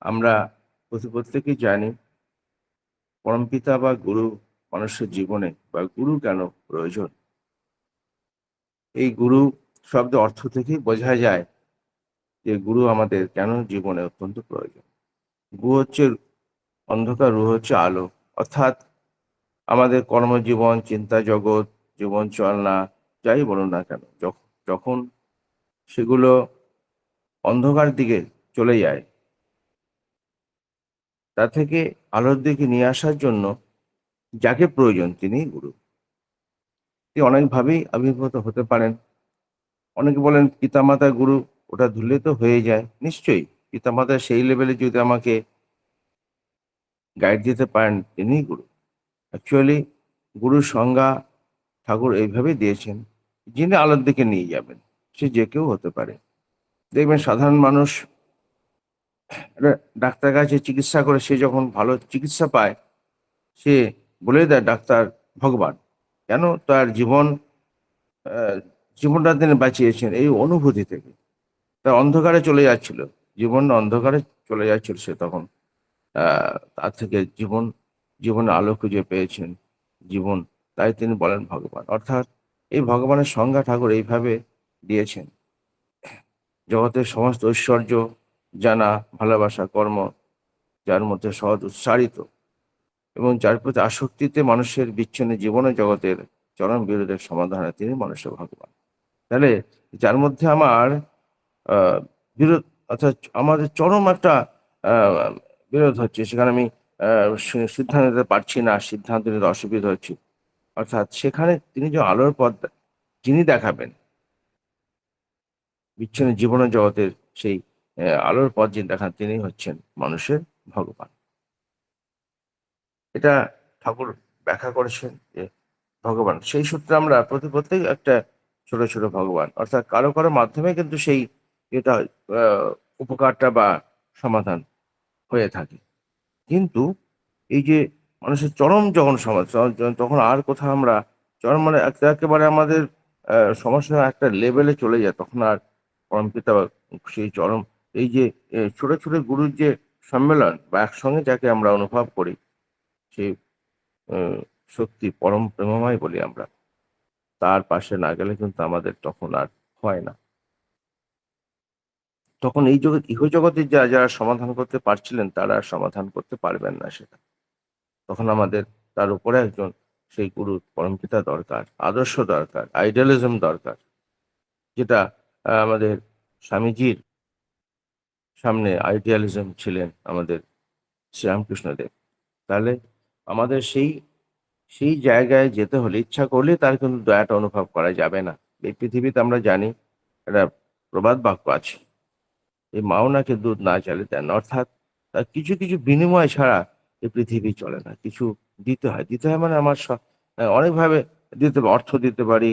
আমরা প্রত্যেকেই জানি পরমপিতা বা গুরু মানুষের জীবনে বা গুরু কেন প্রয়োজন। এই গুরু শব্দ অর্থ থেকেই বোঝা যায় যে গুরু আমাদের কেন জীবনে অত্যন্ত প্রয়োজন। গুরু হচ্ছে অন্ধকার, রু হচ্ছে আলো। অর্থাৎ আমাদের কর্মজীবন, চিন্তা জগৎ, জীবন চলনা যাই বলুন না কেন, যখন সেগুলো অন্ধকার দিকে চলে যায়, তা থেকে আলোর দিকে নিয়ে আসার জন্য যাকে প্রয়োজন তিনি গুরু। তিনি অনেকভাবেই আবির্ভূত হতে পারেন। অনেকে বলেন পিতামাতা গুরু, ওটা ধরলে তো হয়ে যায়। নিশ্চয়ই পিতামাতা সেই লেভেলে যদি আমাকে গাইড দিতে পারেন, তিনিই গুরু। অ্যাকচুয়ালি গুরুর সংজ্ঞা ঠাকুর এইভাবেই দিয়েছেন, যিনি আলোর দিকে নিয়ে যাবেন। সে যে কেউ হতে পারে। দেখবেন সাধারণ মানুষ একটা ডাক্তার কাছে চিকিৎসা করে, সে যখন ভালো চিকিৎসা পায়, সে বলে দেয় ডাক্তার ভগবান। কেন? তার জীবনটা তিনি বাঁচিয়েছেন এই অনুভূতি থেকে। তার অন্ধকারে চলে যাচ্ছিল, জীবন অন্ধকারে চলে যাচ্ছিল, সে তখন তার থেকে জীবনে আলো খুঁজে পেয়েছেন জীবন। তাই তিনি বলেন ভগবান। অর্থাৎ এই ভগবানের সংজ্ঞা ঠাকুর এইভাবে দিয়েছেন। জগতের সমস্ত ঐশ্বর্য জানা, ভালোবাসা, কর্ম যার মধ্যে সহজ উচ্চারিত এবং যার প্রতি আসক্তিতে মানুষের বিচ্ছিন্ন জীবনে জগতের চরম বিরোধের সমাধানে তিনি মানুষের ভগবান। তাহলে যার মধ্যে আমার আহ বিরোধ, অর্থাৎ আমাদের চরম একটা আহ বিরোধ হচ্ছে, সেখানে আমি সিদ্ধান্ত নিতে পারছি না, সিদ্ধান্ত নিতে অসুবিধা হচ্ছে। অর্থাৎ সেখানে তিনি যে আলোর পথ যিনি দেখাবেন, বিচ্ছিন্ন জীবনের জগতের সেই আলোর পথ যিনি দেখান, তিনি হচ্ছেন মানুষের ভগবান। এটা ঠাকুর ব্যাখ্যা করেছেন যে ভগবান সেই সূত্রে আমরা প্রত্যেক একটা ছোট ছোট ভগবান। অর্থাৎ কারো কারো মাধ্যমে কিন্তু সেই এটা উপকারটা বা সমাধান হয়ে থাকে। কিন্তু এই যে মানুষের চরম যখন সমাজ, তখন আর কোথাও আমরা চরম মানে একেবারে আমাদের সমস্যা একটা লেভেলে চলে যায়, তখন আর পরমপিতা বা সেই চরম এই যে ছোট ছোট গুরুর যে সম্মেলন বা একসঙ্গে যাকে আমরা অনুভব করি, সেই আহ, সত্যি পরম প্রেমময় বলি আমরা, তার পাশে না গেলে কিন্তু আমাদের তখন আর হয় না। তখন এই জগৎ ইহজগতে যারা সমাধান করতে পারছিলেন, তারা আর সমাধান করতে পারবেন না সেটা। তখন আমাদের তার উপরে একজন সেই গুরু পরমপিতা দরকার, আদর্শ দরকার, আইডিয়ালিজম দরকার, যেটা আমাদের স্বামীজির সামনে আইডিয়ালিজম ছিলেন আমাদের শ্রীরামকৃষ্ণদেব। তাহলে আমাদের সেই সেই জায়গায় যেতে হলে ইচ্ছা করলে তার কিন্তু দয়াটা অনুভব করা যাবে না। এই পৃথিবীতে আমরা জানি একটা প্রবাদ বাক্য আছে, এই মাও নাকি দুধ না চালে দেন না। অর্থাৎ কিছু কিছু বিনিময় ছাড়া এই পৃথিবী চলে না। কিছু দিতে হয় মানে আমার অনেকভাবে দিতে অর্থ দিতে পারি,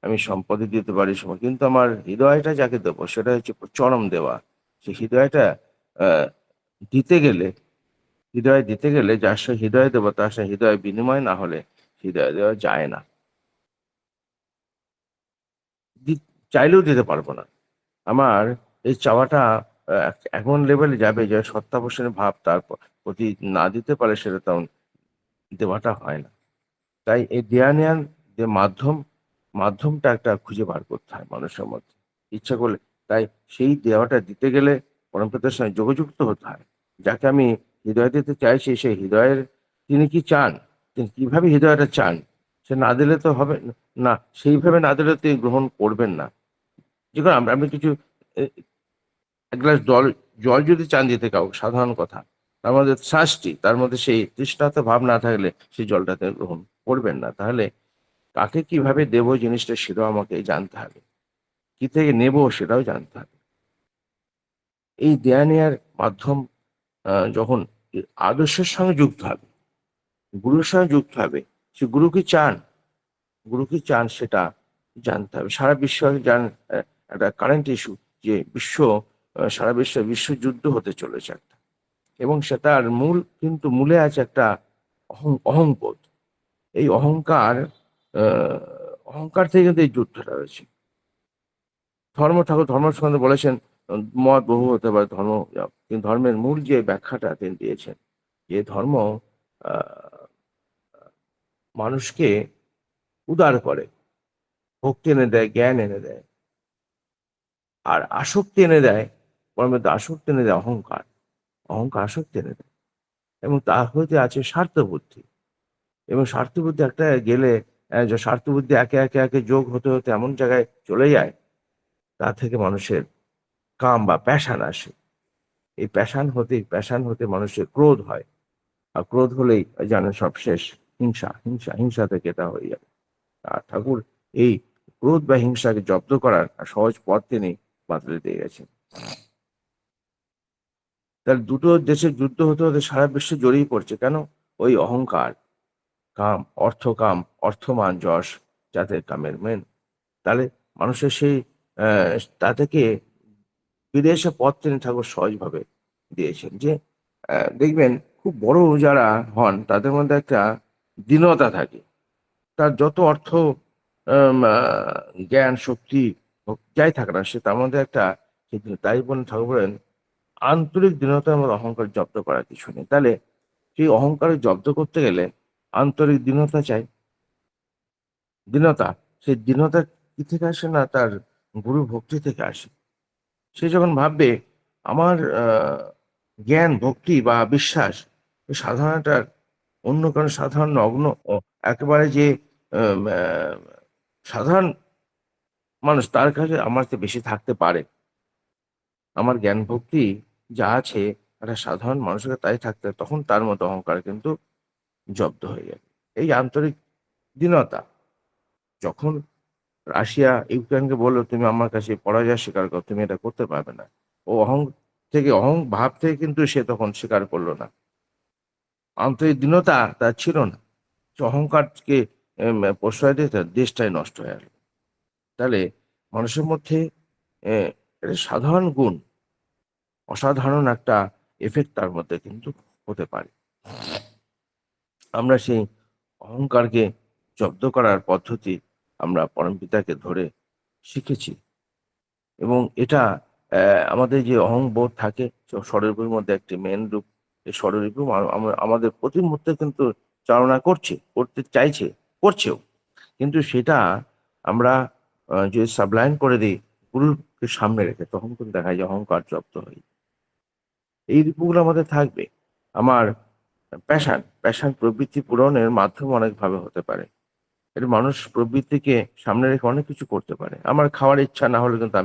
আমি সম্পত্তি দিতে পারি সময়, কিন্তু আমার হৃদয়টা যাকে দেবো সেটা হচ্ছে চরম দেওয়া। সেই হৃদয়টা আহ দিতে গেলে দিতে গেলে যার সে হৃদয় দেবো, তার সে হৃদয় বিনিময় না হলে হৃদয় দেওয়া যায় না। চাইলেও দিতে পারবো না। আমার এই চাওয়াটা এমন লেভেলে যাবে যে সত্যাবসানের ভাব তার প্রতি না দিতে পারে, সেটা তেমন দেওয়াটা হয় না। তাই এই দেয়া নেয়ার যে মাধ্যমটা একটা খুঁজে বার করতে হয় মানুষের মধ্যে ইচ্ছা করলে। তাই সেই দেওয়াটা দিতে গেলে পরমপিতার সঙ্গে যোগযুক্ত হতে হয়। যাকে আমি হৃদয় দিতে চাইছি, সেই হৃদয়ের তিনি কি চান, তিনি কিভাবে হৃদয়টা চান, সে না দিলে তো হবে না। সেইভাবে না দিলে তিনি গ্রহণ করবেন না। যে কোনো আমি কিছু এক গ্লাস জল যদি চান দিতে কাউকে, সাধারণ কথা, তার মধ্যে শ্বাসটি, তার মধ্যে সেই তৃষ্ণার্ত ভাব না থাকলে সেই জলটাতে গ্রহণ করবেন না। তাহলে কাকে কিভাবে দেবো জিনিসটা সেটাও আমাকে জানতে হবে, কি থেকে নেব সেটাও জানতে হবে। এই দেয়া নেয়ার মাধ্যম যখন আদর্শের সঙ্গে যুক্ত হবে, গুরুর সঙ্গে যুক্ত হবে, সে গুরু কি চান সেটা জানতে হবে। সারা বিশ্ব আহ, একটা কারেন্ট ইস্যু, যে সারা বিশ্বে বিশ্বযুদ্ধ হতে চলেছে একটা, এবং সেটার কিন্তু মূলে আছে একটা অহংবোধ। এই অহংকার থেকে কিন্তু এই যুদ্ধটা হয়েছে। ঠাকুর ধর্ম সম্বন্ধে বলেছেন, মত বহু হতে পারে, ধর্ম কিন্তু ধর্মের মূল যে ব্যাখ্যাটা তিনি দিয়েছেন, যে ধর্ম মানুষকে উদার করে, ভক্তি এনে দেয়, জ্ঞান এনে দেয়, আর আসক্তি এনে দেয়, পরমত আসক্তি এনে দেয় অহংকার, অহংকার আসক্তি এনে দেয়, এবং তা হইতে আছে স্বার্থ বুদ্ধি। এবং স্বার্থ বুদ্ধি একটা গেলে যে স্বার্থ বুদ্ধি একে একে একে যোগ হতে হতে এমন জায়গায় চলে যায়, তা থেকে মানুষের কাম বা প্যাশন আসে। এই প্যাশন হতে মানুষের ক্রোধ হয়, আর ক্রোধ হলেই জানেন সব শেষ। হিংসা, হিংসা, হিংসা থেকে এটা হয়ে যাবে। আর ঠাকুর এই ক্রোধ বা হিংসাকে জব্দ করার সহজ পথ তিনি বাতলে দিয়ে গেছেন। তার দুটো দেশের যুদ্ধ হতে হতে সারা বিশ্ব জড়িয়ে পড়ছে কেন? ওই অহংকার, কাম, অর্থকাম, অর্থমান, যশ যাদের কামের মেন। তাহলে মানুষের সেই তা থেকে ফিরে এসে পথ তিনি ঠাকুর সহজভাবে দিয়েছেন। যে দেখবেন খুব বড় যারা হন তাদের মধ্যে একটা দীনতা থাকে। তার যত অর্থ, জ্ঞান, শক্তি যাই থাকে না, সে তার মধ্যে একটা, তাই বলেন ঠাকুর বলেন, আন্তরিক দীনতার মধ্যে অহংকার জব্দ করার কিছু নেই। তাহলে সেই অহংকার জব্দ করতে গেলে আন্তরিক দীনতা চাই। দীনতা, সেই দীনতা কি থেকে আসে? না, তার গুরু ভক্তি থেকে আসে। সে যখন ভাববে আমার জ্ঞান, ভক্তি বা বিশ্বাস সাধারণটার অন্য কারণ সাধারণ নগ্ন, একেবারে যে আম, আহ, সাধারণ মানুষ, তার কাছে আমার চেয়ে বেশি থাকতে পারে, আমার জ্ঞান ভক্তি যা আছে একটা সাধারণ মানুষের কাছে তাই থাকতে হয়, তখন তার মতো অহংকার কিন্তু জব্দ হয়ে যাবে। এই আন্তরিক দীনতা, যখন রাশিয়া ইউক্রেনকে বললো তুমি আমার কাছে পরাজয় স্বীকার করো, তুমি এটা করতে পারবে না, ও অহং ভাব থেকে কিন্তু সে তখন স্বীকার করলো না। আন্তরিক দীনতা তার ছিল না, সে অহংকারকে প্রশ্রয় দিয়ে তার দেশটাই নষ্ট হয়ে গেল। তাহলে মানুষের মধ্যে এটা সাধারণ গুণ, অসাধারণ একটা এফেক্ট তার মধ্যে কিন্তু হতে পারে। আমরা সেই অহংকারকে জব্দ করার পদ্ধতি আমরা পরমপিতাকে ধরে শিখেছি। এবং এটা আমাদের যে অহংবোধ থাকে, স্বরূপের মধ্যে একটি মেন রূপ, এই স্বরূপ আমাদের প্রতি মুহূর্তে কিন্তু চালনা করতে চাইছে, করছেও। কিন্তু সেটা আমরা যদি সাবলাইন করে দিই গুরুকে সামনে রেখে, তখন কিন্তু দেখা যায় অহংকার জব্দ হয়। এই রূপগুলো আমাদের থাকবে। আমার প্যাশন প্রবৃত্তি পূরণের মাধ্যম অনেকভাবে হতে পারে। এটা মানুষ প্রবৃত্তিকে সামনে রেখে অনেক কিছু করতে পারে। আমার খাওয়ার ইচ্ছা না হলে কিন্তু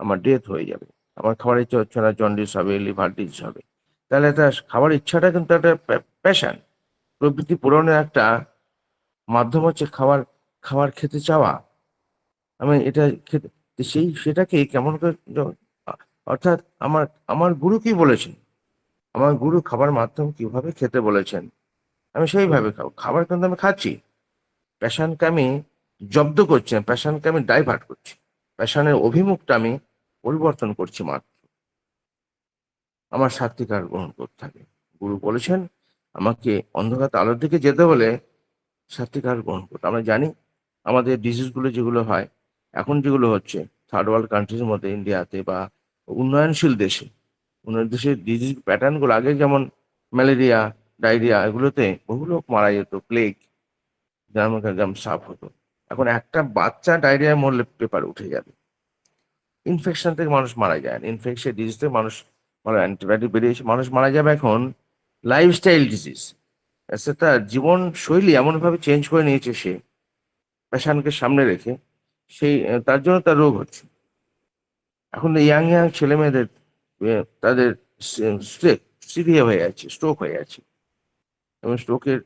আমার ডেথ হয়ে যাবে। আমার খাওয়ার ইচ্ছা হচ্ছে না, জন্ডিস হবে, লিভার ডিজিজ হবে। তাহলে এটা খাওয়ার ইচ্ছাটা কিন্তু একটা প্যাশন, প্রবৃত্তি পূরণের একটা মাধ্যম হচ্ছে খাবার, খাবার খেতে চাওয়া। আমি এটা খেতে, সেটাকে কেমন করে অর্থাৎ আমার আমার গুরু কি বলেছেন, আমার গুরু খাবার মাধ্যম কিভাবে খেতে বলেছেন, আমি সেইভাবে খাবো। খাবার কিন্তু আমি খাচ্ছি, প্যাশনকে আমি জব্দ করছি না, প্যাশনকে আমি ডাইভার্ট করছি, প্যাশনের অভিমুখটা আমি পরিবর্তন করছি মাত্র। আমার সাত্বিক আহার গ্রহণ করতে হবে। গুরু বলেছেন আমাকে অন্ধকার আলোর দিকে যেতে হলে সাত্বিক আহার গ্রহণ করতে। আমরা জানি আমাদের ডিজিজগুলো যেগুলো হয়, এখন যেগুলো হচ্ছে থার্ড ওয়ার্ল্ড কান্ট্রির মধ্যে, ইন্ডিয়াতে বা উন্নয়নশীল দেশে, উন্নয়ন দেশের ডিজিজ প্যাটার্নগুলো আগে যেমন ম্যালেরিয়া, ডায়রিয়া, এগুলোতে বহু লোক মারা যেত, প্লেগ, যেমন সাফ হতো। এখন একটা বাচ্চা ডায়রিয়ায় মরলে পেপার উঠে যাবে। ইনফেকশন থেকে মানুষ মারা যায়, ইনফেকশন ডিজিজ থেকে মানুষ মারা, অ্যান্টিবায়োটিক বেরিয়েছে, মানুষ মারা যাবে এখন লাইফস্টাইল ডিজিজ। তার জীবন শৈলী এমনভাবে চেঞ্জ করে নিয়েছে সে, প্যাশনকে সামনে রেখে, তার জন্য তার রোগ হচ্ছে। এখন ইয়াং ইয়াং ছেলে মেয়েদের তাদের সিভিয়ার হয়ে যাচ্ছে, স্ট্রোক হয়ে যাচ্ছে, এবং স্ট্রোকের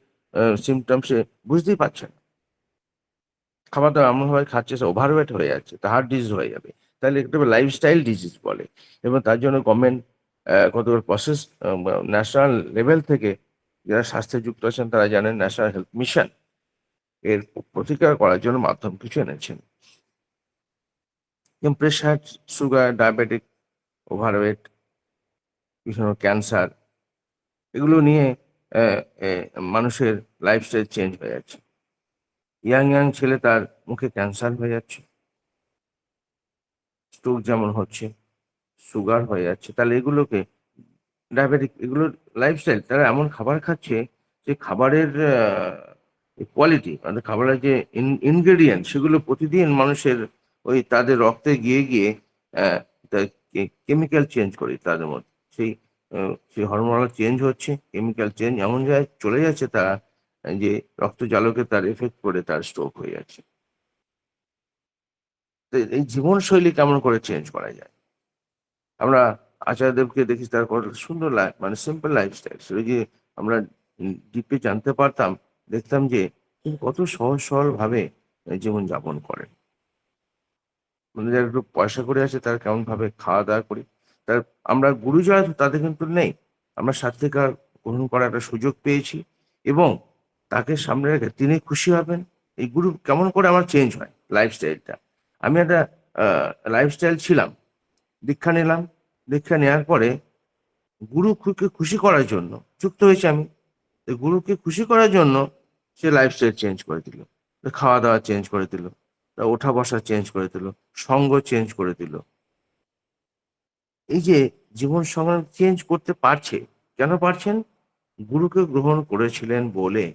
সিমটমসে বুঝতেই পারছে না। খাবার দাবার এমনভাবে খাচ্ছে, সে ওভারওয়েট হয়ে যাচ্ছে, তা হার্ট ডিজিজ হয়ে যাবে। তাহলে একটা লাইফস্টাইল ডিজিজ বলে। এবং তার জন্য গভর্নমেন্ট কতগুলো প্রসেস, ন্যাশনাল লেভেল থেকে যারা স্বাস্থ্যে যুক্ত আছেন তারা জানেন, ন্যাশনাল হেলথ মিশন এর প্রতিকার করার জন্য মাধ্যম কিছু এনেছেন। যেমন প্রেশার, সুগার, ডায়াবেটিক, ওভারওয়েট, বিভিন্ন ক্যান্সার, এগুলো নিয়ে আহ, মানুষের লাইফস্টাইল চেঞ্জ হয়ে যাচ্ছে। ইয়াং ইয়াং ছেলে তার মুখে ক্যান্সার হয়ে যাচ্ছে, স্ট্রোক যেমন হচ্ছে, সুগার হয়ে যাচ্ছে, তাহলে এগুলোকে ডায়াবেটিক, এগুলো লাইফস্টাইল। তারা এমন খাবার খাচ্ছে যে খাবারের কোয়ালিটি, মানে খাবারের যে ইনগ্রেডিয়েন্ট, সেগুলো প্রতিদিন মানুষের ওই তাদের রক্তে গিয়ে গিয়ে কেমিক্যাল চেঞ্জ করে তাদের মধ্যে। সেই হরমোনাল চেঞ্জ হচ্ছে, কেমিক্যাল চেঞ্জ এমন জায়গায় চলে যাচ্ছে, তারা যে রক্ত জালকে তার এফেক্ট করে তার স্ট্রোক হয়ে যাচ্ছে। তো এই জীবনশৈলী কেমন করে চেঞ্জ করা যায়? আমরা আচার্যদেবকে দেখি, তার কত সুন্দর লাইফ, মানে সিম্পল লাইফস্টাইল, সেটা যে আমরা ডিপে জানতে পারতাম, দেখতাম যে তিনি কত সহজ সরল ভাবে জীবন যাপন করেন। মানে যারা একটু পয়সা করে আছে তারা কেমন ভাবে খাওয়া দাওয়া করি, তার আমরা গুরুজরা তো তাদের কিন্তু নেই। আমরা স্বার্থিকার গ্রহণ করার একটা সুযোগ পেয়েছি, এবং তাকে সামনে রেখে তিনি খুশি হবেন। এই গুরু কেমন করে আমার চেঞ্জ হয় লাইফস্টাইলটা। আমি একটা লাইফস্টাইল ছিলাম, দীক্ষা নিলাম, দীক্ষা নেওয়ার পরে গুরুকে খুশি করার জন্য যুক্ত হয়েছে আমি। এই গুরুকে খুশি করার জন্য সে লাইফস্টাইল চেঞ্জ করে দিল, খাওয়া দাওয়া চেঞ্জ করে দিল, ওঠা বসা চেঞ্জ করে দিল, সঙ্গ চেঞ্জ করে দিল। এই যে জীবন সংগ্রাম চেঞ্জ করতে পারছে, কেন পারছেন? গুরুকে গ্রহণ করেছিলেন বলে।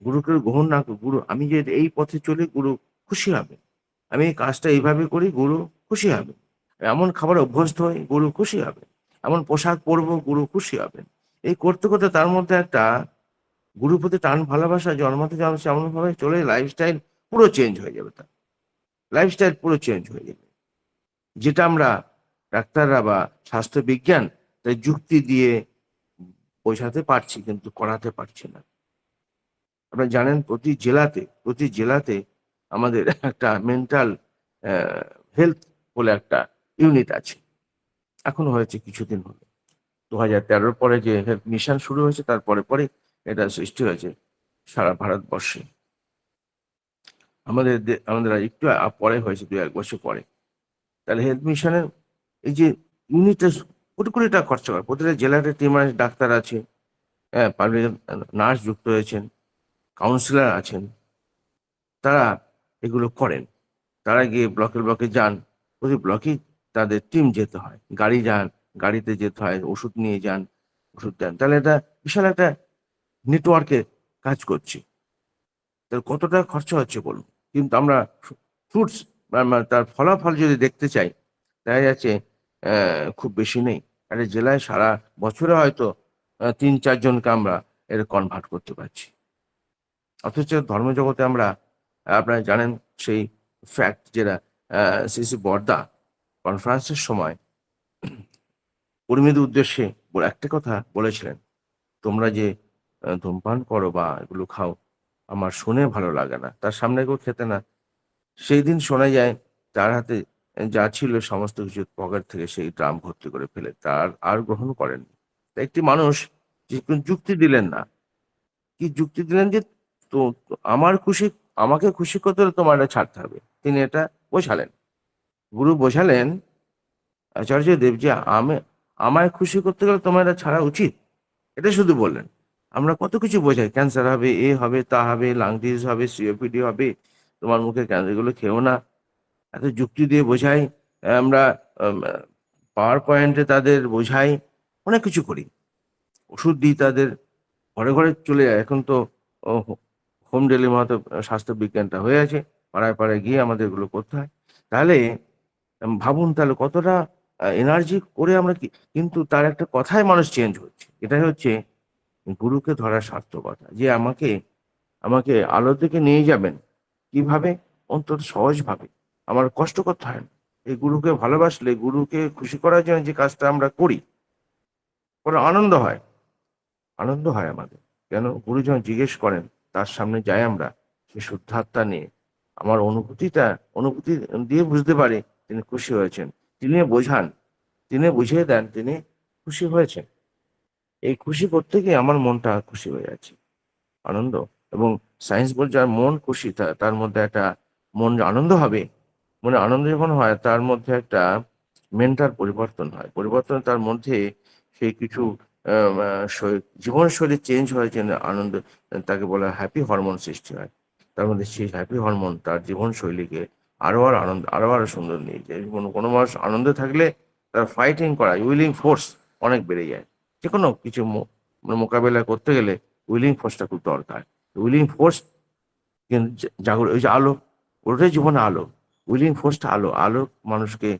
গুরুকে গ্রহণ না করে, গুরু আমি যে এই পথে চলি, গুরু খুশি হবে। আমি এই কাজটা এইভাবে করি, গুরু খুশি হবে। এমন খাবার অভ্যস্ত হই, গুরু খুশি হবে। এমন পোশাক পরবো, গুরু খুশি হবেন। এই করতে করতে তার মধ্যে একটা গুরুর প্রতি টান ভালোবাসা জন্মাতে জন্মাতে এমন ভাবে চলে, লাইফস্টাইল পুরো চেঞ্জ হয়ে যাবে। তার লাইফস্টাইল পুরো চেঞ্জ হয়ে যাবে। যেটা আমরা ডাক্তাররা বা স্বাস্থ্য বিজ্ঞান তাই যুক্তি দিয়ে বোঝাতে পারছি, কিন্তু করাতে পারছি না। আপনারা জানেন প্রতি জেলাতে আমাদের একটা মেন্টাল হেলথ বলে একটা ইউনিট আছে। এখনো হয়েছে কিছুদিন হলো, 2013 পরে যে হেলথ মিশন শুরু হয়েছে, তারপরে পরে এটা সৃষ্টি হয়েছে সারা ভারতবর্ষে। আমাদের আর একটু পরে হয়েছে, 2-1 বছর পরে। তাহলে হেলথ মিশনের এই যে ইউনিটটা কোটি কোটি টাকা খরচা করে, প্রতিটা জেলাতে টিম ডাক্তার আছে, হ্যাঁ, পাবলিক নার্স যুক্ত হয়েছেন, কাউন্সিলর আছেন, তারা এগুলো করেন। তারা গিয়ে ব্লকে ব্লকে যান, প্রতি ব্লকেই তাদের টিম যেতে হয়, গাড়ি যান, গাড়িতে যেতে হয়, ওষুধ নিয়ে যান, ওষুধ দেন। তাহলে এটা বিশাল একটা নেটওয়ার্কে কাজ করছে। তাহলে কত টাকা খরচা হচ্ছে বলুন। কিন্তু আমরা ফ্রুটস, তার ফলাফল যদি দেখতে চাই, দেখা যাচ্ছে খুব বেশি নেই। একটা জেলায় সারা বছরে হয়তো 3-4 জনকে আমরা এর কনভার্ট করতে পারছি। অথচ ধর্মজগতে আমরা, আপনারা জানেন সেই ফ্যাক্ট, যেটা শ্রী শ্রী বরদা কনফারেন্সের সময় কর্মীদের উদ্দেশ্যে একটা কথা বলেছিলেন, তোমরা যে ধূমপান করো বা এগুলো খাও, আমার শুনে ভালো লাগে না, তার সামনে কেউ খেতে না। সেই দিন শোনা যায় তার হাতে যা ছিল সমস্ত কিছু পকেট থেকে সেই ড্রাম ভর্তি করে ফেলে, তার আর গ্রহণ করেননি। তা একটি মানুষ যে কোনো যুক্তি দিলেন না, কি যুক্তি দিলেন যে আমার খুশি, আমাকে খুশি করতে হলে তোমার এটা ছাড়তে হবে। তিনি এটা বোঝালেন, গুরু বোঝালেন আচার্য দেব যে আমায় খুশি করতে গেলে তোমার এটা ছাড়া উচিত। এটা শুধু বললেন। আমরা কত কিছু বোঝাই, ক্যান্সার হবে, এ হবে, তা হবে, লাং ডিজিজ হবে, সিওপিডি হবে, তোমার মুখে ক্যান্সার, এগুলো খেও না, এত যুক্তি দিয়ে বোঝাই। আমরা পাওয়ার পয়েন্টে তাদের বোঝাই, অনেক কিছু করি, ওষুধ দিই তাদের, ঘরে ঘরে চলে যায়। এখন তো হোম ডেলিভারি মতো স্বাস্থ্য বিজ্ঞানটা হয়ে আছে, পাড়ায় পাড়ায় গিয়ে আমাদের এগুলো করতে হয়। তাহলে ভাবুন, তাহলে কতটা এনার্জি করে আমরা কি, কিন্তু তার একটা কথায় মানুষ চেঞ্জ হচ্ছে। এটাই হচ্ছে গুরুকে ধরার সার্থকতা, যে আমাকে আমাকে আলোর দিকে নিয়ে যাবেন কিভাবে, অন্তত সহজভাবে, আমার কষ্ট করতে হয় না। এই গুরুকে ভালোবাসলে, গুরুকে খুশি করার জন্য যে কাজটা আমরা করি, বড় আনন্দ হয়, আনন্দ হয় আমাদের। কেন? গুরু যখন জিজ্ঞেস করেন, তার সামনে যাই আমরা, সে শুদ্ধাত্মা নিয়ে আমার অনুভূতি দিয়ে বুঝতে পারি তিনি খুশি হয়েছেন। তিনি বোঝান, তিনি বুঝিয়ে দেন, তিনি খুশি হয়েছেন। এই খুশি করতে গিয়ে আমার মনটা খুশি হয়ে যাচ্ছে, আনন্দ। এবং সায়েন্স বলছে, যার মন খুশি, তার মধ্যে একটা মন আনন্দ হবে। মনে আনন্দ যখন হয়, তার মধ্যে একটা মেন্টাল পরিবর্তন হয়, পরিবর্তন তার মধ্যে সেই কিছু জীবনশৈলী চেঞ্জ হয়েছে, আনন্দ, তাকে বলা হয় হ্যাপি হরমোন সৃষ্টি হয়। তার মধ্যে সেই হ্যাপি হরমোন তার জীবনশৈলীকে আরো সুন্দর নিয়ে যায়। কোনো কোনো মানুষ আনন্দে থাকলে তার ফাইটিং করা উইলিং ফোর্স অনেক বেড়ে যায়। যে কোনো কিছু মোকাবেলা করতে গেলে উইলিং ফোর্সটা খুব দরকার। উইলিং ফোর্স কিন্তু জাগর ওই যে আলো, ওটাই জীবনে আলো। উইলিং ফোর্সটা আলো, আলো মানুষকে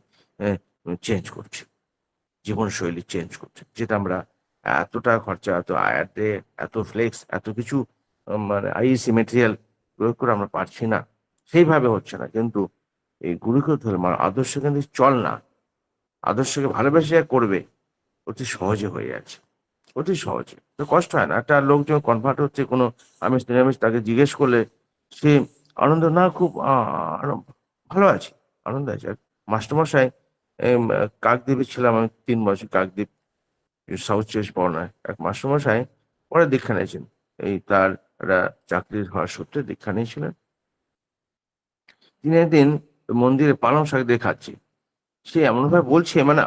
চেঞ্জ করছে, জীবনশৈলী চেঞ্জ করছে, যেটা আমরা এতটা খরচা, এত আয়াতে, এত ফ্লেক্স, এত কিছু মানে আইসি মেটেরিয়াল প্রয়োগ করে আমরা পারছি না, সেইভাবে হচ্ছে না। কিন্তু এই গুরুকে ধরে মানে আদর্শ কিন্তু চল না, আদর্শকে ভালোবেসে করবে, অতি সহজে হয়ে যাচ্ছে, অতি সহজে, তো কষ্ট হয় না। একটা লোক যখন কনভার্ট হচ্ছে কোনো আমিষ নিরামিষ, তাকে জিজ্ঞেস করলে সে আনন্দ না, খুব ভালো আছে, আনন্দ আছে। আর মাস্টারমশাই কাকদ্বীপে ছিলাম আমি 3 বছর, কাকদ্বীপ সাউথ চব্বিশ পরগনায়। এক মাস্টারমশাই পরে দীক্ষা নিয়েছেন, এই তার একটা চাকরির হওয়ার সূত্রে দীক্ষা নিয়েছিলেন। তিনি একদিন মন্দিরে পালং শাক দিয়ে খাচ্ছি, সে এমন ভাবে বলছে মানে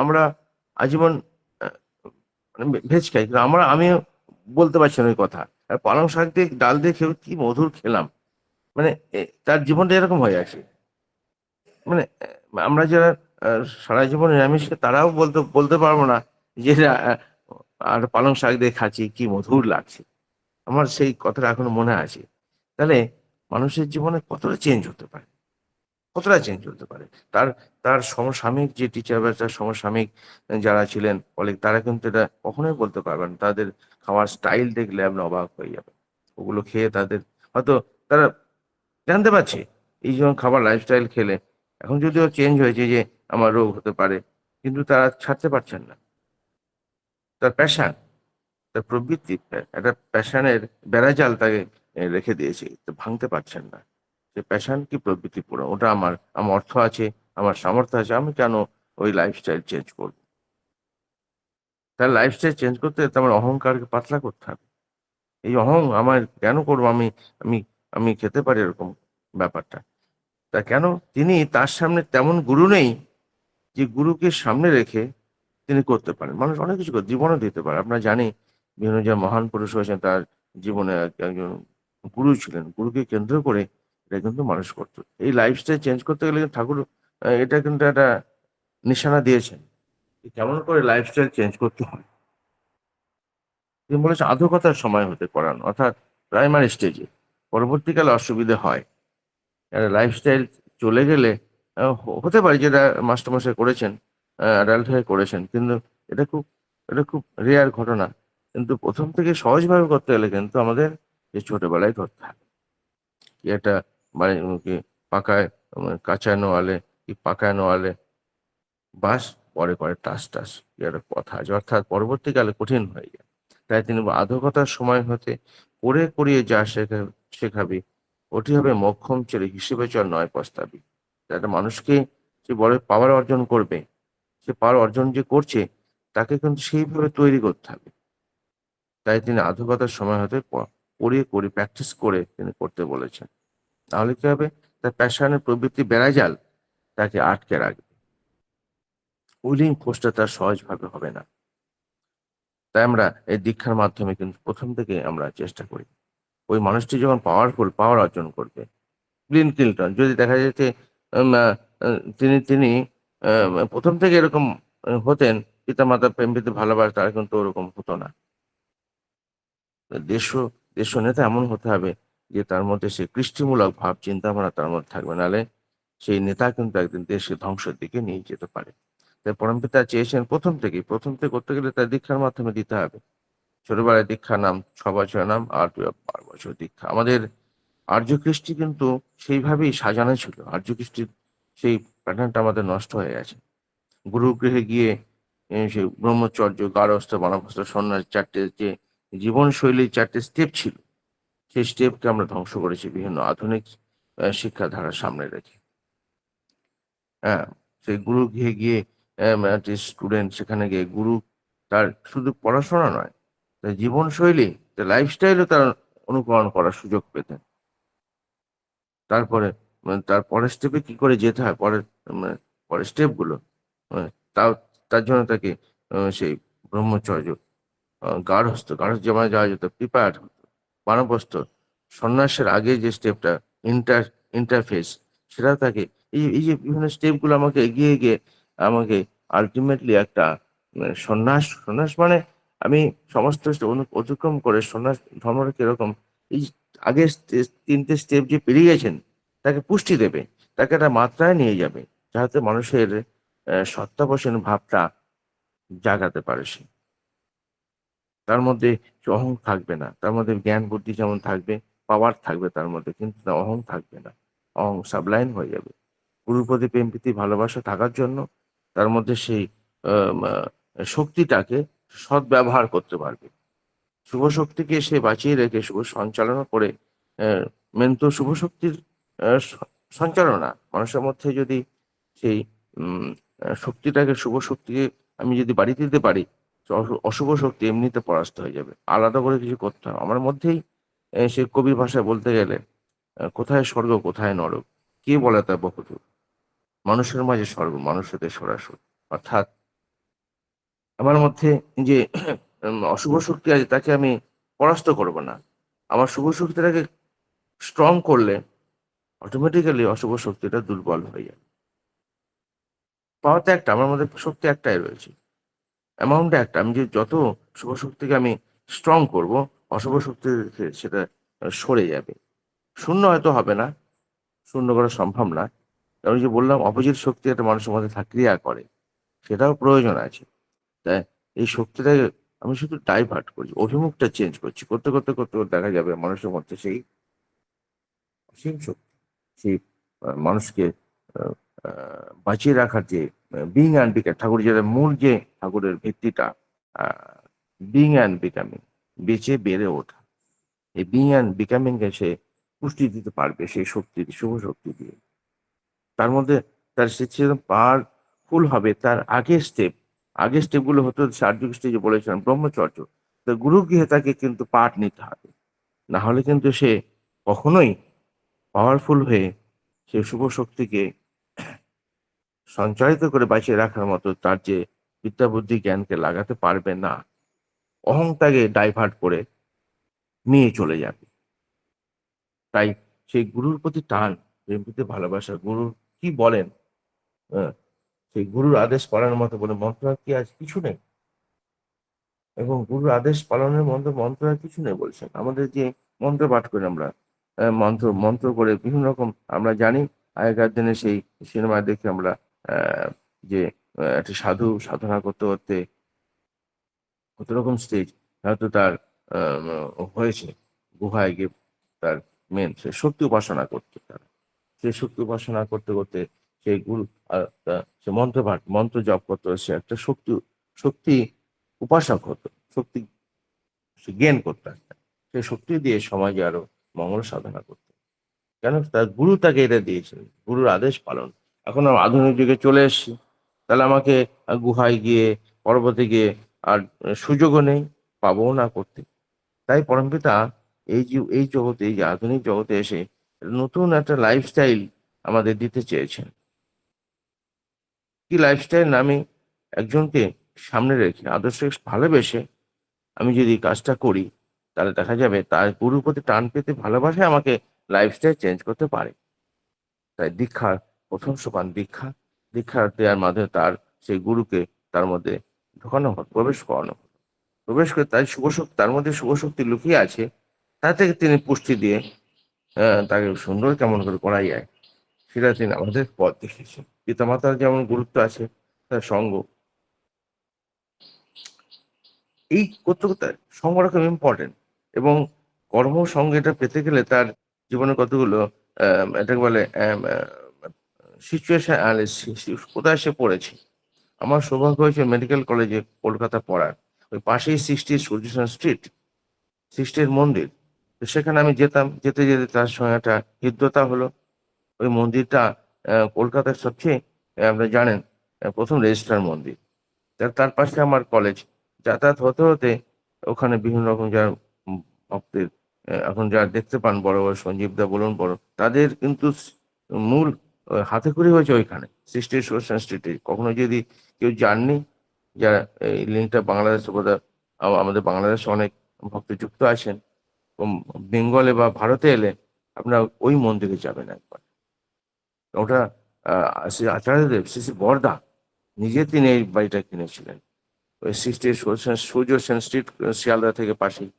আমরা আজীবন আহ, মানে ভেজ খাই, কিন্তু আমিও বলতে পারছি না ওই কথা। আর পালং শাক দিয়ে ডাল দিয়ে খেয়ে কি মধুর খেলাম, মানে তার জীবনটা এরকম হয়ে আছে। মানে আমরা যারা সারা জীবন নিরামিষ খাই, তারাও বলতে বলতে পারবো না যে আর পালং শাক দিয়ে খাচ্ছি কি মধুর লাগছে। আমার সেই কথাটা এখনো মনে আছে। তাহলে মানুষের জীবনে কতটা চেঞ্জ হতে পারে, কতটা চেঞ্জ হতে পারে। তার তার সমসাময়িক যে টিচার বা তার সমসাময়িক যারা ছিলেন কলিগ, তারা কিন্তু এটা কখনোই বলতে পারবেন না। তাদের খাওয়ার স্টাইল দেখলে আপনি অবাক হয়ে যাবেন। ওগুলো খেয়ে তাদের হয়তো তারা জানতে পারছে এই যেমন খাবার লাইফস্টাইল খেলে এখন যদিও চেঞ্জ হয়েছে যে আমার রোগ হতে পারে, কিন্তু তারা ছাড়তে পারছেন না। তার প্যাশন, তার প্রবৃত্তি, একটা প্যাশনের বেড়াজাল তাকে রেখে দিয়েছে, তো ভাঙতে পারছেন না। যে প্যাশন কি প্রবৃত্তি পুরো ওটা আমার, আমার অর্থ আছে, আমার সামর্থ্য আছে, আমি কেন ওই লাইফস্টাইল চেঞ্জ করবো? তার লাইফস্টাইল চেঞ্জ করতে তোমার অহংকারকে পাতলা করতে হবে। এই আমার কেন করবো আমি, আমি আমি খেতে পারি এরকম ব্যাপারটা। তা কেন? তিনি তার সামনে তেমন গুরু নেই যে গুরুকে সামনে রেখে তিনি করতে পারেন। মানুষ অনেক কিছু করে জীবনও দিতে পারে। আপনারা জানি বিভিন্ন যে মহান পুরুষ হয়েছেন তার জীবনে একজন গুরু ছিলেন, গুরুকে কেন্দ্র করে এটা কিন্তু মানুষ করতো। এই লাইফস্টাইল চেঞ্জ করতে গেলে কিন্তু ঠাকুর এটা কিন্তু একটা নিশানা দিয়েছেন যে কেমন করে লাইফস্টাইল চেঞ্জ করতে হয়। তিনি বলেছেন আধুকতার সময় হতে করান, অর্থাৎ প্রাইমারি স্টেজে, পরবর্তীকালে অসুবিধে হয়। লাইফস্টাইল চলে গেলে হতে পারে যেটা মাস্টারমশাই করেছেন, অ্যাডাল্ট হয়ে করেছেন, কিন্তু এটা খুব রেয়ার ঘটনা। কিন্তু প্রথম থেকে সহজভাবে করতে গেলে কিন্তু আমাদের যে ছোটবেলায় করতে হবে কি একটা মানে কি পাকায় কাঁচায় নোয়ালে কি পাকায় নোয়ালে বাস, পরে করে টাস টাস, কি একটা কথা আছে, অর্থাৎ পরবর্তীকালে কঠিন হয়ে যায়। তাই তিনি আধুকতার সময় হতে করে করিয়ে যা শেখাবি, ওটি হবে মক্ষম ছেলে হিসেবে চল নয় পস্তাবি। একটা মানুষকে যে বড় পাওয়ার অর্জন করবে, সে পাওয়ার অর্জন যে করছে তাকে কিন্তু সেইভাবে তৈরি করতে হবে। তাই তিনি আধুকতার সময় হতে পড়িয়ে করি প্র্যাকটিস করে তিনি করতে বলেছেন। তাহলে কি হবে? তার প্যাশনের প্রবৃত্তি বেড়া জাল তাকে আটকে রাখবে, উইলিং ফোর্সটা তার সহজভাবে হবে না। তাই আমরা এই দীক্ষার মাধ্যমে কিন্তু প্রথম থেকে আমরা চেষ্টা করি ওই মানুষটি যখন পাওয়ারফুল পাওয়ার অর্জন করবে। ক্লিন্টন যদি দেখা যেতে উম, আহ, তিনি তিনি প্রথম থেকে এরকম হতেন, পিতামাতা প্রেম প্রীতি ভালোবাসা, তারা কিন্তু ওরকম হতো না। দেশ দেশ নেতা এমন হতে হবে যে তার মধ্যে সে কৃষ্টিমূলক ভাব চিন্তা ভাবনা তার মধ্যে থাকবে, নাহলে সেই নেতা কিন্তু একদিন দেশকে ধ্বংসের দিকে নিয়ে যেতে পারে। তাই পরমপিতা চেয়েছেন প্রথম থেকে করতে গেলে তার দীক্ষার মাধ্যমে দিতে হবে। ছোটবেলায় দীক্ষা নাম, 6 বছর নাম, আর 12 বছর দীক্ষা। আমাদের আর্য কৃষ্টি কিন্তু সেইভাবেই সাজানো ছিল। আর্য কৃষ্টির সেই প্যাটার্নটা আমাদের নষ্ট হয়ে গেছে। গুরু গৃহে গিয়ে সেই ব্রহ্মচর্য, গারস্থ, বানপ্রস্থ, সন্ন্যাস, 4টে যে জীবনশৈলীর 4টে স্টেপ ছিল, সেই স্টেপকে আমরা ধ্বংস করেছি বিভিন্ন আধুনিক শিক্ষাধারার সামনে রেখে। হ্যাঁ, সেই গুরু গৃহে গিয়ে স্টুডেন্ট সেখানে গিয়ে গুরু তার শুধু পড়াশোনা নয়, তার জীবনশৈলী, তার লাইফস্টাইলও তার অনুকরণ করার সুযোগ পেতেন। তারপরে তার পরের স্টেপে কি করে যেতে হয়, মানে পরের স্টেপ গুলো তাও তার জন্য তাকে সেই ব্রহ্মচর্য, গার্হস্থ্য যেমন যাওয়া যেত, প্রিপেয়ার্ড হতো। বানপ্রস্থ, সন্ন্যাসের আগে যে স্টেপটা, ইন্টার ইন্টারফেস, সেটা তাকে এই যে বিভিন্ন স্টেপগুলো আমাকে এগিয়ে গিয়ে আমাকে আলটিমেটলি একটা সন্ন্যাস মানে আমি সমস্ত অতিক্রম করে সন্ন্যাস ধর্মটা কিরকম, এই আগের তিনটে স্টেপ যে পেরিয়ে গেছেন তাকে পুষ্টি দেবে, তাকে একটা মাত্রায় নিয়ে যাবে, যাতে মানুষের সত্তাবসান ভাবটা জাগাতে পারে সে। তার মধ্যে সে অহং থাকবে না, তার মধ্যে জ্ঞান বুদ্ধি যেমন থাকবে, পাওয়ার থাকবে তার মধ্যে, কিন্তু তার অহং থাকবে না, অহং সাবলাইন হয়ে যাবে। গুরুর প্রতি প্রেম প্রীতি ভালোবাসা থাকার জন্য তার মধ্যে সেই শক্তিটাকে সদ্ব্যবহার করতে পারবে। শুভ শক্তিকে সে বাঁচিয়ে রেখে শুভ সঞ্চালনা করে মেন তো শুভ শক্তির সঞ্চালনা মানুষের মধ্যে যদি সেই উম শক্তিটাকে, শুভ শক্তিকে আমি যদি বাড়িয়ে দিতে পারি, তো অশুভ শক্তি এমনিতে পরাস্ত হয়ে যাবে, আলাদা করে কিছু করতে হবে আমার মধ্যেই। সে কবির ভাষায় বলতে গেলে কোথায় স্বর্গ কোথায় নরক, কে বলে তা বহুদূর, মানুষের মাঝে স্বর্গ মানুষেদের সরাসরি। অর্থাৎ আমার মধ্যে যে অশুভ শক্তি আছে তাকে আমি পরাস্ত করব না, আমার শুভ শক্তিটাকে স্ট্রং করলে অটোমেটিক্যালি অশুভ শক্তিটা দুর্বল হয়ে যায়। পাওয়া তো একটা, আমার মধ্যে শক্তি একটাই রয়েছে, অ্যামাউন্টটা একটা। আমি যে যত শুভ শক্তিকে আমি স্ট্রং করব, অশুভ শক্তি সেটা সরে যাবে। শূন্য হয়তো হবে না, শূন্য করা সম্ভব না। আমি যে বললাম অপোজিট শক্তি একটা মানুষের মধ্যে ক্রিয়া করে, সেটাও প্রয়োজন আছে। তাই এই শক্তিটাকে আমি শুধু ডাইভার্ট করছি, অভিমুখটা চেঞ্জ করছি, করতে করতে করতে করতে দেখা যাবে মানুষের মধ্যে সেই অসীম শক্তি, সেই মানুষকে আহ, বাঁচিয়ে রাখার যে বিং অ্যান্ড বিকাম, ঠাকুর যেটা মূল যে ঠাকুরের ভিত্তিটা, বিং অ্যান্ড বিকামিং, বেঁচে বেড়ে ওঠা, এই বিং অ্যান্ড বিকামিং কে সে পুষ্টি দিতে পারবে সেই শক্তি, শুভ শক্তি দিয়ে। তার মধ্যে তার সে পাওয়ার ফুল হবে। তার আগের স্টেপগুলো হতো সার্বিক স্টেজে বলেছিলাম ব্রহ্মচর্য। তো গুরু গৃহে তাকে কিন্তু পাঠ নিতে হবে, না হলে কিন্তু সে কখনোই পাওয়ারফুল হয়ে সে শুভ শক্তিকে সঞ্চারিত করে বাঁচিয়ে রাখার মতো তার যে বিদ্যা বুদ্ধি জ্ঞানকে লাগাতে পারবে না, অহংটাকে ডাইভার্ট করে নিয়ে চলে যাবে। তাই সেই গুরুর প্রতি টান, প্রেম প্রতি ভালোবাসা, গুরু কি বলেন, আহ, সেই গুরুর আদেশ পালনের মতো বলে মন্ত্র আর কি আজ কিছু নেই, এবং গুরুর আদেশ পালনের মন্ত্র মন্ত্র আর কিছু নেই বলছেন। আমাদের যে মন্ত্র পাঠ করি আমরা, মন্ত্র মন্ত্র করে বিভিন্ন রকম আমরা জানি, আগেকার দিনে সেই সিনেমা দেখে আমরা আহ, যে একটা সাধু সাধনা করতে করতে কত রকম স্টেজ হয়তো তার হয়েছে, গুহায় গিয়ে তার মেন সে শক্তি উপাসনা করতে, তারা সে শক্তি উপাসনা করতে করতে সেই গুরু সে মন্ত্র পাঠ মন্ত্র জপ করতো, সে একটা শক্তি শক্তি উপাসক হতো, শক্তি সে জ্ঞান করতে পারত, সেই শক্তি দিয়ে সমাজে আরো মঙ্গল সাধনা করতো। কেন তার গুরু তাকে এটা দিয়েছেন, গুরুর আদেশ পালন। এখন আমরা আধুনিক যুগে চলে এসেছি, তাহলে আমাকে গুহায় গিয়ে পর্বতে গিয়ে আর সুযোগও নেই, পাবও না করতে। তাই পরমপিতা এই জগতে, এই যে আধুনিক জগতে এসে নতুন একটা লাইফস্টাইল আমাদের দিতে চেয়েছেন। কি লাইফস্টাইল? আমি একজনকে সামনে রেখে আদর্শকে ভালোবেসে আমি যদি কাজটা করি, তাহলে দেখা যাবে তার গুরুর প্রতি টান পেতে ভালোবাসায় আমাকে লাইফস্টাইল চেঞ্জ করতে পারে। তাই দীক্ষার প্রথম সোপান দীক্ষা, দীক্ষা দেওয়ার মাধ্যমে তার সেই গুরুকে তার মধ্যে ঢোকানো হতো, প্রবেশ করানো হতো। প্রবেশ করে তাই শুভশক্তি, তার মধ্যে শুভশক্তি লুকিয়ে আছে, তা থেকে তিনি পুষ্টি দিয়ে তাকে সুন্দর কেমন করে করা যায় সেটা তিনি আমাদের পথ দেখিয়েছেন। পিতামাতার যেমন গুরুত্ব আছে, তার সঙ্গ এই করতে করতে সঙ্গটা খুব ইম্পর্টেন্ট। এবং কর্ম সঙ্গ এটা পেতে গেলে তার জীবনে কতগুলো এটাকে বলে সিচুয়েশন কোথায় সে পড়েছে। আমার সৌভাগ্য হয়েছে মেডিকেল কলেজে কলকাতা পড়ার, ওই পাশেই 60 সূর্যসেন স্ট্রিট, 60 মন্দির। তো সেখানে আমি যেতাম, যেতে যেতে তার সঙ্গে একটা হৃদ্যতা হলো। ওই মন্দিরটা কলকাতার সবচেয়ে আপনি জানেন প্রথম রেজিস্ট্রার মন্দির। তার পাশে আমার কলেজ। যাতায়াত হতে হতে ওখানে বিভিন্ন রকম যারা ভক্তের এখন যারা দেখতে পান বড় বড় সঞ্জীব দা বলুন বড়, তাদের কিন্তু মূল হাতে খড়ি হয়েছে ওইখানে 60 সোশ্যাল স্ট্রিটে। কখনো যদি কেউ যাননি, যারা এই লিঙ্কটা বাংলাদেশে বোধহয় আমাদের বাংলাদেশে অনেক ভক্ত যুক্ত আছেন, বেঙ্গলে বা ভারতে এলে আপনারা ওই মন্দিরে যাবেন একবার। ওটা শ্রী আচার্যদেব, শ্রী শ্রী বরদা নিজে তিনি এই বাড়িটা কিনেছিলেন। ওই 60 সূর্য সেন স্ট্রিট, শিয়ালদা থেকে পাশেই।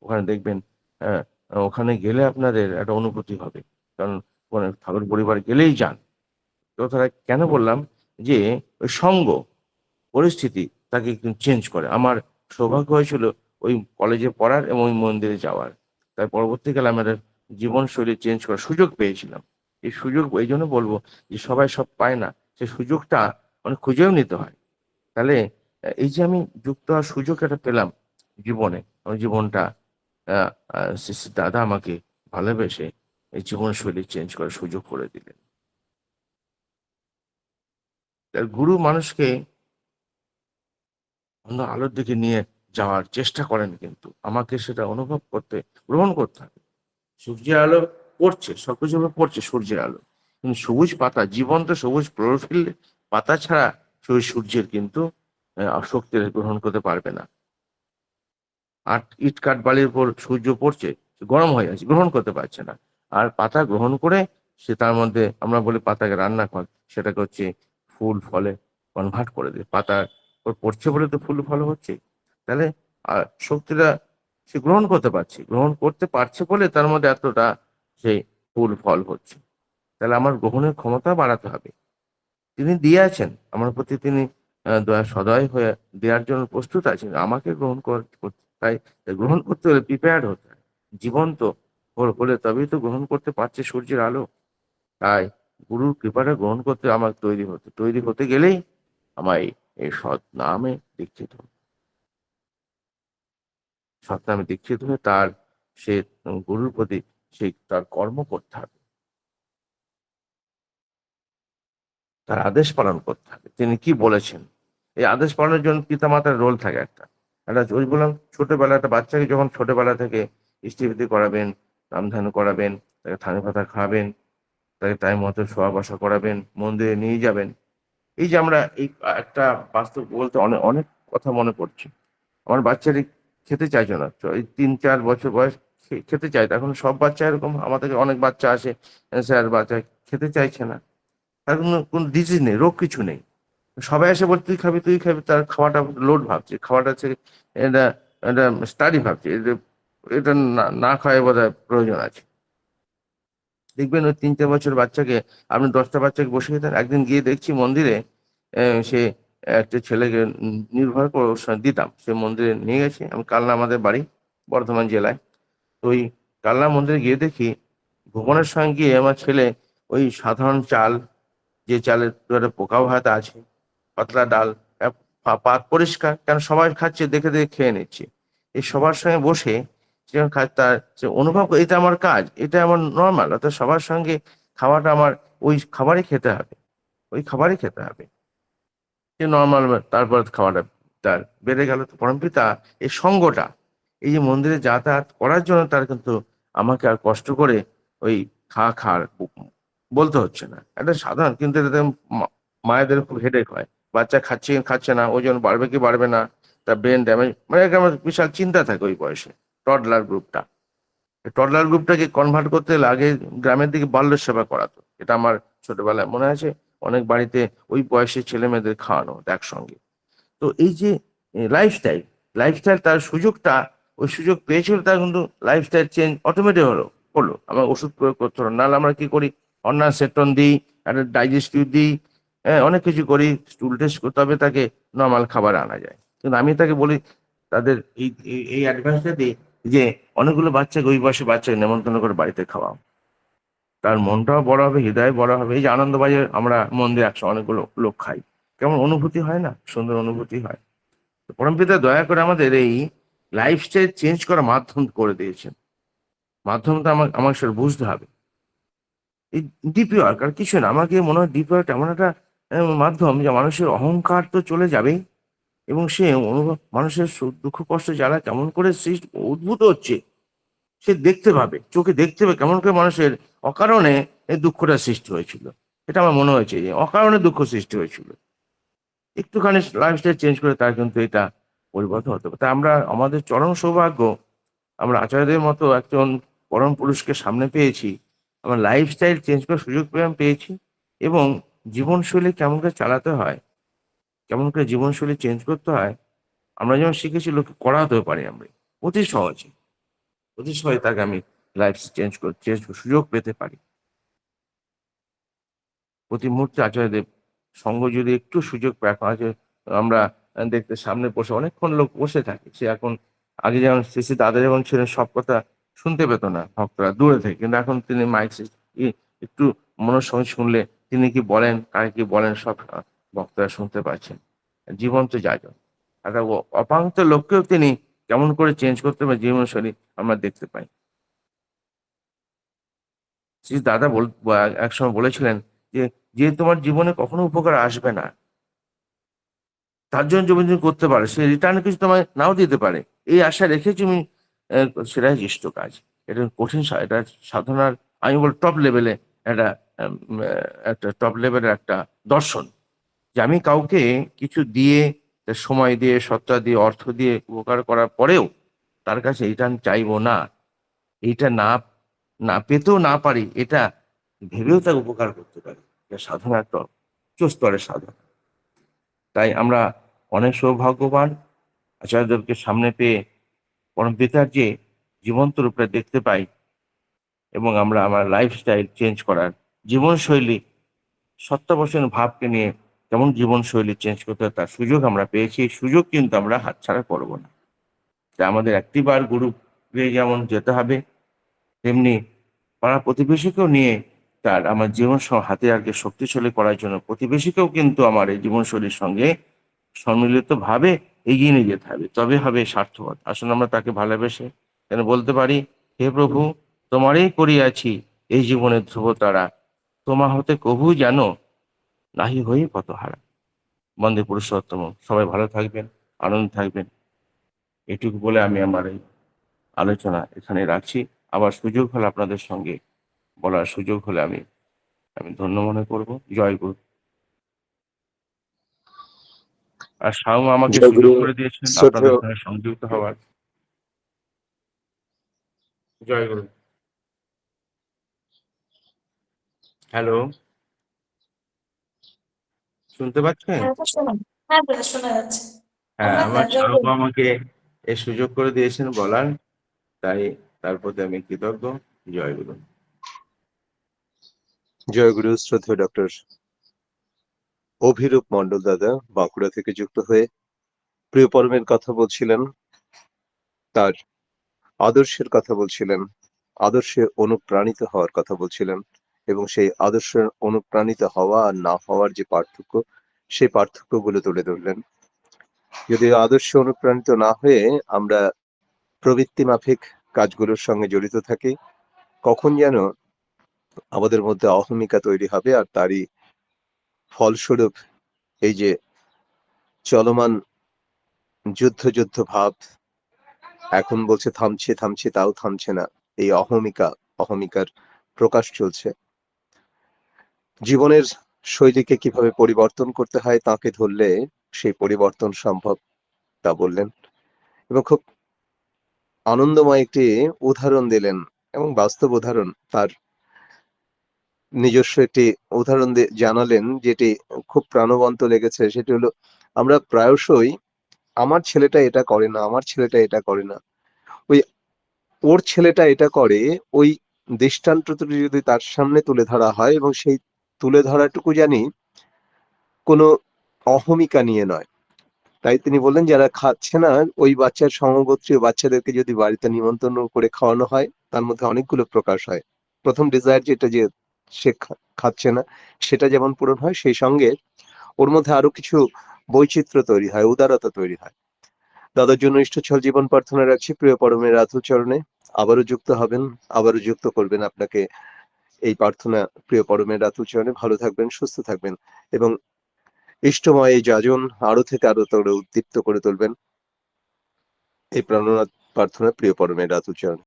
ওখানে দেখবেন, হ্যাঁ, ওখানে গেলে আপনাদের একটা অনুভূতি হবে। কারণ ওখানে ঠাকুর পরিবার গেলেই যান। কথাটা কেন বললাম, যে ওই সঙ্গ পরিস্থিতি তাকে কিন্তু চেঞ্জ করে। আমার সৌভাগ্য হয়েছিল ওই কলেজে পড়ার এবং ওই মন্দিরে যাওয়ার। তাই পরবর্তীকালে আমাদের জীবনশৈলী চেঞ্জ করার সুযোগ পেয়েছিলাম। এই সুযোগ এই জন্য বলবো যে সবাই সব পায় না, সেই সুযোগটা অনেক খুঁজেও নিতে হয়। তাহলে এই যে আমি যুক্ত হওয়ার সুযোগ একটা পেলাম জীবনে, আমার জীবনটা শ্রী শ্রী দাদা আমাকে ভালোবেসে এই জীবনশৈলী চেঞ্জ করার সুযোগ করে দিলেন। তার গুরু মানুষকে অন্য আলোর দিকে নিয়ে যাওয়ার চেষ্টা করেন, কিন্তু আমাকে সেটা অনুভব করতে, গ্রহণ করতে হবে। সূর্যের আলো পড়ছে, সবকিছু পড়ছে সূর্যের আলো, কিন্তু সবুজ পাতা, জীবন্ত সবুজ ক্লোরোফিল পাতা ছাড়া সেই সূর্যের কিন্তু শক্তি গ্রহণ করতে পারবে না। আর ইট কাঠ বালির উপর সূর্য পড়ছে, সে গরম হয়ে যাচ্ছে, গ্রহণ করতে পারছে না। আর পাতা গ্রহণ করে সে তার মধ্যে, আমরা বলি পাতাকে রান্না কর, সেটাকে হচ্ছে ফুল ফলে কনভার্ট করে দেয়। পাতা ওর পড়ছে বলে তো ফুল ফল হচ্ছে। তাহলে শক্তিটা সে গ্রহণ করতে পারছে, গ্রহণ করতে পারছে বলে তার মধ্যে এতটা সেই ফুল ফল হচ্ছে। তাহলে আমার গ্রহণের ক্ষমতা বাড়াতে হবে। তিনি দিয়ে আছেন আমার প্রতি, তিনি দয়া সদয় হয়ে দেওয়ার জন্য প্রস্তুত আছেন, আমাকে গ্রহণ করতে। তাই গ্রহণ করতে হলে প্রিপেয়ার্ড হতে হয়, জীবন্ত হলে তবেই তো গ্রহণ করতে পারছে সূর্যের আলো। তাই গুরুর কৃপাটা গ্রহণ করতে আমার তৈরি হতে গেলেই আমায় এই সৎ নামে দীক্ষিত সৎ নামে দীক্ষিত হয়ে তার সে গুরুর প্রতি সেই তার কর্ম করতে হবে, তার আদেশ পালন করতে হবে। তিনি কি বলেছেন, এই আদেশ পালনের জন্য পিতামাতার রোল থাকে একটা। ওই বললাম, ছোটবেলা একটা বাচ্চাকে যখন ছোটবেলা থেকে ইষ্টিবৃতি করাবেন, রামধান করাবেন, তাকে থানে পাতা খাওয়াবেন, তাকে টাইম মতো শোয়া বসা করাবেন, মন্দিরে নিয়ে যাবেন। এই যে আমরা এই একটা বাস্তব বলতে অনেক অনেক কথা মনে পড়ছে। আমার বাচ্চারই খেতে চাইছে না, এই 3-4 বছর বয়স, খেতে চাই। এখন সব বাচ্চা এরকম, আমাদের অনেক বাচ্চা আসে, স্যার বাচ্চা খেতে চাইছে না, তার কোনো ডিজিজ নেই, রোগ কিছু নেই। সবাই এসে বল তুই খাবি তুই খাবি, তার খাওয়াটা লোড ভাবছে, খাওয়াটা হচ্ছে এটা এটা স্টাডি ভাবছে, এটা এটা না না খাওয়াই বোধহয় প্রয়োজন আছে। দেখবেন ওই 3-4 বছর বাচ্চাকে আপনি 10টা বাচ্চাকে বসিয়ে দেন, একদিন গিয়ে দেখছি মন্দিরে সে একটা ছেলেকে নির্ভর করে ওর সঙ্গে দিতাম, সে মন্দিরে নিয়ে গেছে। আমি কালনা, আমাদের বাড়ি বর্ধমান জেলায়, তো ওই কালনা মন্দিরে গিয়ে দেখি ভুবনের সঙ্গে গিয়ে আমার ছেলে ওই সাধারণ চাল, যে চালের একটা পোকাও হয়তো আছে, পাতলা ডাল, পাত পরিষ্কার, কেন সবাই খাচ্ছে দেখে দেখে খেয়ে নিচ্ছে। এই সবার সঙ্গে বসে সে তার সে অনুভব এটা আমার কাজ, এটা আমার নর্মাল, অর্থাৎ সবার সঙ্গে খাওয়াটা আমার, ওই খাবারই খেতে হবে, ওই খাবারই খেতে হবে, যে নর্মাল। তারপর খাওয়াটা তার বেড়ে গেল। তো পরমপিতা এই সঙ্গটা, এই যে মন্দিরে যাতায়াত করার জন্য তার কিন্তু আমাকে আর কষ্ট করে ওই খা বলতে হচ্ছে না। এটা সাধারণ, কিন্তু এটাতে মায়েদের খুব হেডেক হয়। বাচ্চা খাচ্ছে খাচ্ছে না, ওজন বাড়বে কি বাড়বে না, তার ব্রেন ড্যামেজ, মানে একটা আমার বিশাল চিন্তা থাকে ওই বয়সে। টডলার গ্রুপটা, টডলার গ্রুপটাকে কনভার্ট করতে হলে আগে গ্রামের দিকে বাল্য সেবা করাতো। এটা আমার ছোটবেলায় মনে আছে, অনেক বাড়িতে ওই বয়সের ছেলে মেয়েদের খাওয়ানো হতো একসঙ্গে। তো এই যে লাইফস্টাইল, লাইফস্টাইল তার সুযোগটা, ওই সুযোগ পেয়েছিল, তার কিন্তু লাইফস্টাইল চেঞ্জ অটোমেটিক হলো। আমার ওষুধ প্রয়োগ করতে হলো, নাহলে আমরা কি করি, অন্যান্য সেটন দিই, একটা ডাইজেস্টিভ দিই, হ্যাঁ, অনেক কিছু করি, স্টুল টেস্ট করতে হবে, তাকে নর্মাল খাবার আনা যায়। কিন্তু আমি তাকে বলি, তাদের এই অ্যাডভাইসটা দিই যে অনেকগুলো বাচ্চাকে, ওই বয়সে বাচ্চাকে নেমন্তন্ন করে বাড়িতে খাওয়াও, তার মনটাও বড় হবে, হৃদয় বড় হবে। এই যে আনন্দবাজার আমরা মন্দিরে একশো অনেকগুলো লোক খাই, কেমন অনুভূতি হয় না, সুন্দর অনুভূতি হয়। তো পরমপিতা দয়া করে আমাদের এই লাইফস্টাইল চেঞ্জ করার মাধ্যম করে দিয়েছেন। মাধ্যমটা আমার সেটা বুঝতে হবে। এই ডিপি ওয়ার্ক আর কিছু না, আমাকে মনে হয় ডিপি ওয়ার্ক এমন একটা মাধ্যম, যে মানুষের অহংকার তো চলে যাবেই, এবং সে অনুভব, মানুষের দুঃখ কষ্ট জ্বালা কেমন করে সৃষ্টি উদ্ভূত হচ্ছে, সে দেখতে পাবে, চোখে দেখতে পাবে কেমন করে মানুষের অকারণে এই দুঃখটা সৃষ্টি হয়েছিল। এটা আমার মনে হয়েছে যে অকারণে দুঃখ সৃষ্টি হয়েছিল। একটুখানি লাইফস্টাইল চেঞ্জ করে তার কিন্তু এটা পরিবর্তন হতে পারে। তাই আমরা, আমাদের চরম সৌভাগ্য, আমরা আচার্যদের মতো একজন পরম পুরুষকে সামনে পেয়েছি, আমরা লাইফস্টাইল চেঞ্জ করার সুযোগ পেয়েছি। এবং জীবনশৈলী কেমন করে চালাতে হয়, কেমন করে জীবনশৈলী চেঞ্জ করতে হয়, আমরা যেমন শিখেছি লোককে করাতেও পারি আমরা। অতি সহজে, অতি সহজে তাকে আমি লাইফ চেঞ্জ সুযোগ পেতে পারি। প্রতি মুহূর্তে আচার্যদেব সঙ্গ যদি একটু সুযোগ পায়, এখন আছে আমরা দেখতে সামনে বসে অনেকক্ষণ লোক বসে থাকে। সে এখন আগে যেমন শ্রী শ্রী দাদা যখন ছিলেন সব কথা শুনতে পেত না ভক্তরা দূরে থেকে, কিন্তু এখন তিনি মাইক একটু মনের সঙ্গে শুনলে তিনি কি বলেন, কাকে কি বলেন, সব ভক্তরা শুনতে পাচ্ছেন। জীবন্ত যাজন একটা অপাঙ্ক্ত লোককেও তিনি কেমন করে চেঞ্জ করতে পারে জীবনশৈলী আমরা দেখতে পাই। শ্রী দাদা একসময় বলেছিলেন যে, যে তোমার জীবনে কখনো উপকার আসবে না তার জন্য তুমি যদি করতে পারো, সে রিটার্ন কিছু তোমায় নাও দিতে পারে। এই আশা রেখে তুমি সেটাই ইষ্ট কাজ। এটা কঠিন এটা সাধনার, আমি বল টপ লেভেলে একটা একটা টপ লেভেলের একটা দর্শন, যে আমি কাউকে কিছু দিয়ে, তার সময় দিয়ে, সত্তা দিয়ে, অর্থ দিয়ে উপকার করার পরেও তার কাছে রিটার্ন চাইবো না। এইটা না না পেতেও না পারি, এটা ভেবেও তাকে উপকার করতে পারি। এটা সাধনা একটা উচ্চ স্তরের সাধনা। তাই আমরা অনেক সৌভাগ্যবান, আচার্যদেবকে সামনে পেয়ে পরম পিতার যে জীবন্ত রূপে দেখতে পাই, এবং আমরা আমার লাইফস্টাইল চেঞ্জ করার জীবনশৈলী, সত্যাবসান ভাবকে নিয়ে কেমন জীবনশৈলী চেঞ্জ করতে হয় তার সুযোগ আমরা পেয়েছি। এই সুযোগ কিন্তু আমরা হাতছাড়া করব না। তাই আমাদের একটিবার গুরু গৃহে যেমন যেতে হবে, তেমনি পাড়া প্রতিবেশীকেও নিয়ে তার আমার জীবন হাতে আগে শক্তিশালী করার জন্য প্রতিবেশীকেও কিন্তু আমার এই জীবনশৈলীর সঙ্গে সম্মিলিতভাবে এগিয়ে নিয়ে যেতে হবে। তবে হবে সার্থকতা। আসলে আমরা তাকে ভালোবেসে যেন বলতে পারি, হে প্রভু, তোমারই করিয়াছি এই জীবনের ধ্রুবতারা, তোমা হতে কভু যেন নাহি হই কত হারা। বন্দে পুরুষোত্তম। সবাই ভালো থাকবেন, আনন্দ থাকবেন। এটুকু বলে আমি আমার এই আলোচনা এখানে রাখছি। আবার সুযোগ হলে আপনাদের সঙ্গে বলার সুযোগ হলে আমি আমি ধন্য মনে করব। জয় গুরু। আর সাউ আমাকে জয় সুযোগ গুরু। করে দিয়েছেন আপনাদের শ্রদ্ধেয় সঙ্গে সংযুক্ত হওয়ার। জয় গুরু। হ্যালো, শুনতে পাচ্ছেন? হ্যাঁ, তো শোনা হ্যাঁ দাদা, শোনা যাচ্ছে। হ্যাঁ, প্রণাম আমার দাদা, জয় সাউ গুরু। আমাকে এই সুযোগ করে দিয়েছেন বলার, তাই তার প্রতি আমি কৃতজ্ঞ। জয় গুরু। জয় গুরু। শ্রদ্ধেয় ডক্টর অভিরূপ মন্ডল দাদা বাঁকুড়া থেকে যুক্ত হয়ে প্রিয় পরমের কথা বলছিলেন, তার আদর্শের কথা বলছিলেন, আদর্শে অনুপ্রাণিত হওয়ার কথা বলছিলেন, এবং সেই আদর্শে অনুপ্রাণিত হওয়া আর না হওয়ার যে পার্থক্য, সেই পার্থক্যগুলো তুলে ধরলেন। যদি আদর্শে অনুপ্রাণিত না হয়ে আমরা প্রবৃত্তি মাফিক কাজগুলোর সঙ্গে জড়িত থাকি, কখন যেন আমাদের মধ্যে অহমিকা তৈরি হবে, আর তারই ফলস্বরূপ এই যে চলমান যুদ্ধ যুদ্ধ ভাব, এখন বলছে থামছে থামছে, তাও থামছে না। এই অহমিকার প্রকাশ চলছে। জীবনের শৈলীকে কিভাবে পরিবর্তন করতে হয় তাকে ধরলে সেই পরিবর্তন সম্ভব, তা বললেন, এবং খুব আনন্দময় একটি উদাহরণ দিলেন, এবং বাস্তব উদাহরণ, তার নিজস্ব একটি উদাহরণ জানালেন, যেটি খুব প্রাণবন্ত লেগেছে। সেটি হলো, আমরা প্রায়শই আমার ছেলেটা এটা করে না, আমার ছেলেটা এটা করে না, ওই ওর ছেলেটা এটা করে, ওই দৃষ্টান্তটি যদি তার সামনে তুলে ধরা হয়, এবং সেই তুলে ধরাটুকু জানি কোনো অহমিকা নিয়ে নয়। তাই তিনি বললেন, যারা খাচ্ছে না ওই বাচ্চার সমগোত্রীয় বাচ্চাদেরকে যদি বাড়িতে নিমন্ত্রণ করে খাওয়ানো হয়, তার মধ্যে অনেকগুলো প্রকাশ হয়। প্রথম ডিজায়ার যেটা, যে সে খাচ্ছে না, সেটা যেমন পূরণ হয়, সেই সঙ্গে ওর মধ্যে আরো কিছু বৈচিত্র্য তৈরি হয়, উদারতা তৈরি হয়। দাদার জন্য ইষ্টছল জীবন প্রার্থনা রাখছি প্রিয় পরমের রাধু চরণে। আবারও যুক্ত হবেন, আবারও যুক্ত করবেন আপনাকে এই প্রার্থনা প্রিয় পরমের রাধু চরণে। ভালো থাকবেন, সুস্থ থাকবেন, এবং ইষ্টময় এই যাজন আরো থেকে আরো উদ্দীপ্ত করে তুলবেন। এই প্রাণনাথ প্রার্থনা প্রিয় পরমের রাধু চরণে।